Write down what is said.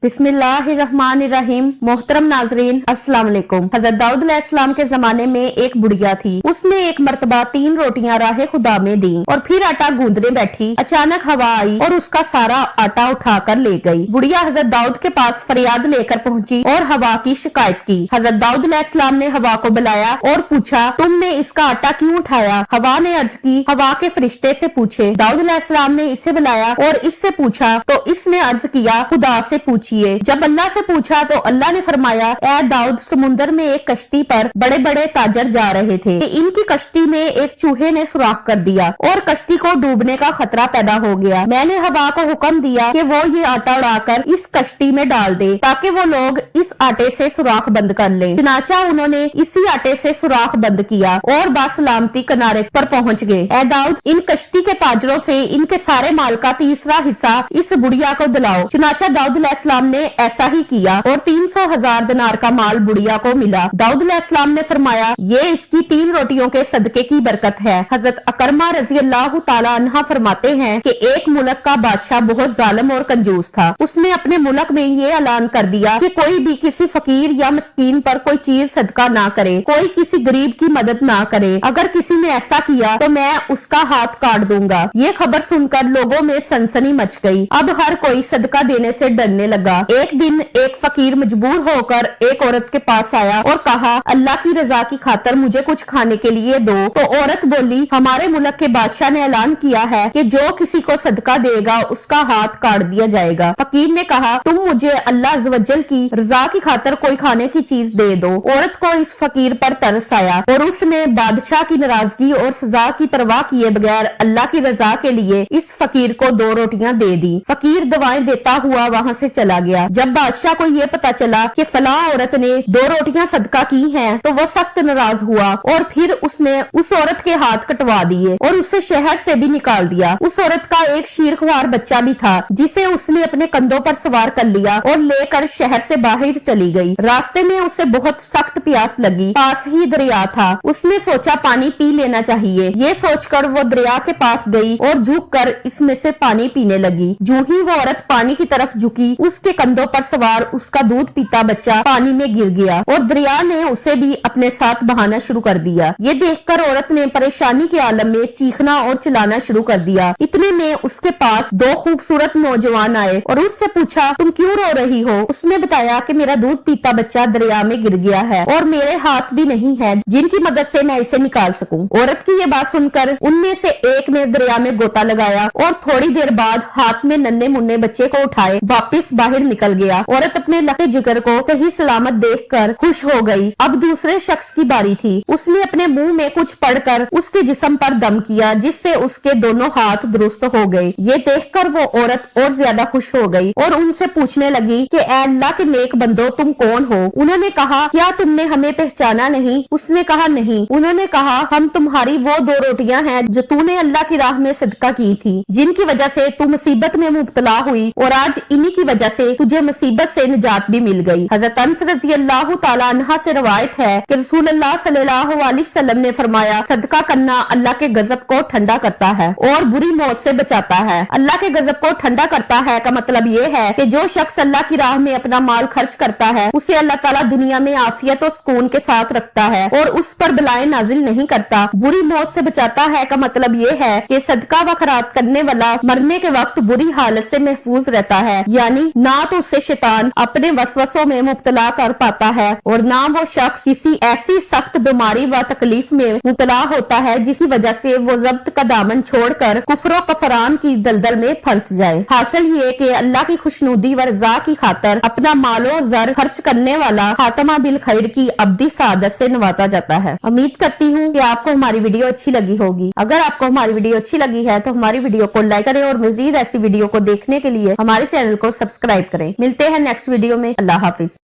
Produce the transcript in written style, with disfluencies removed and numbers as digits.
बिस्मिल्लाहिर्रहमानिर्रहीम। मोहतरम नाजरीन, अस्सलाम वालेकुम। हजरत दाऊद अलैहिस्सलाम के जमाने में एक बुढ़िया थी। उसने एक मर्तबा 3 रोटियां राहे खुदा में दी और फिर आटा गूंदने बैठी। अचानक हवा आई और उसका सारा आटा उठाकर ले गई। बुढ़िया हजरत दाऊद के पास फरियाद लेकर पहुंची और हवा की शिकायत की। हजरत दाऊद अलैहिस्सलाम ने हवा को बुलाया और पूछा, तुमने इसका आटा क्यों उठाया? हवा ने अर्ज की, हवा के फरिश्ते से पूछे। दाऊद अलैहिस्सलाम ने इसे बुलाया और इससे पूछा तो इसने अर्ज किया, खुदा से पूछिए। जब अल्लाह से पूछा तो अल्लाह ने फरमाया, ऐ दाऊद, समुंदर में एक कश्ती पर बड़े बड़े ताजर जा रहे थे। इनकी कश्ती में एक चूहे ने सुराख कर दिया और कश्ती को डूबने का खतरा पैदा हो गया। मैंने हवा को हुक्म दिया कि वो ये आटा उड़ाकर इस कश्ती में डाल दे ताकि वो लोग इस आटे से सुराख बंद कर ले। चुनाचा उन्होंने इसी आटे से सुराख बंद किया और बासलामती किनारे पर पहुंच गए। ऐ दाऊद, इन कश्ती के ताजरों से इनके सारे माल का तीसरा हिस्सा इस बुढ़िया को दिलाओ। चुनाचा दाऊद अलैहिस्सलाम ने ऐसा ही किया और 300,000 दिनार का माल बुढ़िया को मिला। दाऊद अलैहिस्सलाम ने फरमाया, ये इसकी 3 रोटियों के सदके की बरकत है। हजरत अकरमा रजी अल्लाह ताला अन्हा फरमाते हैं कि एक मुल्क का बादशाह बहुत जालिम और कंजूस था। उसने अपने मुल्क में ये ऐलान कर दिया कि कोई भी किसी फकीर या मिस्कीन पर कोई चीज सदका ना करे, कोई किसी गरीब की मदद ना करे। अगर किसी ने ऐसा किया तो मैं उसका हाथ काट दूंगा। ये खबर सुनकर लोगों में सनसनी मच गई। अब हर कोई सदका देने से डरने लगा। एक दिन एक फकीर मजबूर होकर एक औरत के पास आया और कहा, अल्लाह की रजा की खातर मुझे कुछ खाने के लिए दो। तो औरत बोली, हमारे मुल्क के बादशाह ने ऐलान किया है कि जो किसी को सदका देगा उसका हाथ काट दिया जाएगा। फकीर ने कहा, तुम मुझे अल्लाह अज़्ज़वजल की रजा की खातर कोई खाने की चीज दे दो। औरत को इस फकीर पर तरस आया और उसने बादशाह की नाराजगी और सजा की परवाह किए बगैर अल्लाह की रजा के लिए इस फकीर को 2 रोटियां दे दी। फकीर दवाएं देता हुआ वहाँ से चला गया। जब बादशाह को ये पता चला कि फला औरत ने 2 रोटियां सदका की हैं, तो वो सख्त नाराज हुआ और फिर उसने उस औरत के हाथ कटवा दिए और उसे शहर से भी निकाल दिया। उस औरत का एक शीरख्वार बच्चा भी था जिसे उसने अपने कंधों पर सवार कर लिया और लेकर शहर से बाहर चली गई। रास्ते में उसे बहुत सख्त प्यास लगी। पास ही दरिया था। उसने सोचा पानी पी लेना चाहिए। ये सोचकर वो दरिया के पास गई और झुककर इसमें से पानी पीने लगी। जो ही वो औरत पानी की तरफ झुकी, उसके कंधों पर सवार उसका दूध पीता बच्चा पानी में गिर गया और दरिया ने उसे भी अपने साथ बहाना शुरू कर दिया। ये देखकर औरत ने परेशानी के आलम में चीखना और चिल्लाना शुरू कर दिया। इतने में उसके पास 2 खूबसूरत नौजवान आए और उससे पूछा, तुम क्यों रो रही हो? उसने बताया कि मेरा दूध पीता बच्चा दरिया में गिर गया है और मेरे हाथ भी नहीं है जिनकी मदद से मैं इसे निकाल सकूं। औरत की ये बात सुनकर उनमें से एक ने दरिया में गोता लगाया और थोड़ी देर बाद हाथ में नन्हे मुन्ने बच्चे को उठाए वापस बाहर निकल गया। औरत अपने लते जिगर को सही सलामत देखकर खुश हो गई। अब दूसरे शख्स की बारी थी। उसने अपने मुंह में कुछ पड़कर उसके जिस्म पर दम किया जिससे उसके दोनों हाथ दुरुस्त हो गए। ये देखकर वो औरत और ज्यादा खुश हो गई और उनसे पूछने लगी कि ऐ अल्लाह के नेक बंदो, तुम कौन हो? उन्होंने कहा, क्या तुमने हमें पहचाना नहीं? उसने कहा, नहीं। उन्होंने कहा, हम तुम्हारी वो 2 रोटियां हैं जो तूने अल्लाह की राह में सदका की थी, जिनकी वजह से तू मुसीबत में मुब्तला हुई और आज इन्हीं की वजह से तुझे मुसीबत से निजात भी मिल गई। हजरत अनस रज़ी अल्लाह ताला अन्हा से रवायत है कि रसूलुल्लाह सल्लल्लाहु अलैहि वसल्लम ने फरमाया, सदका करना अल्लाह के गजब को ठंडा करता है और बुरी मौत से बचाता है। अल्लाह के गजब को ठंडा करता है का मतलब ये है कि जो शख्स अल्लाह की राह में अपना माल खर्च करता है उसे अल्लाह ताला दुनिया में आफियत और सुकून के साथ रखता है और उस पर बलाएं नाजिल नहीं करता। बुरी मौत से बचाता है का मतलब ये है कि सदका व खैरात करने वाला मरने के वक्त बुरी हालत से महफूज रहता है, यानी ना तो उससे शैतान अपने वसवसों में मुब्तला कर पाता है और ना वो शख्स किसी ऐसी सख्त बीमारी व तकलीफ में मुब्तला होता है जिसकी वजह से वो जब्त का दामन छोड़कर कुफर कफरान की दलदल में फंस जाए। हासिल ये कि अल्लाह की खुशनुदी व रजा की खातर अपना मालो जर खर्च करने वाला खातमा बिल खैर की अब्दी सादत से नवाजा जाता है। उम्मीद करती हूँ कि आपको हमारी वीडियो अच्छी लगी होगी। अगर आपको हमारी वीडियो अच्छी लगी है तो हमारी वीडियो को लाइक करें और मजीद ऐसी वीडियो को देखने के लिए हमारे चैनल को सब्सक्राइब करें। मिलते हैं नेक्स्ट वीडियो में। अल्लाह हाफिज।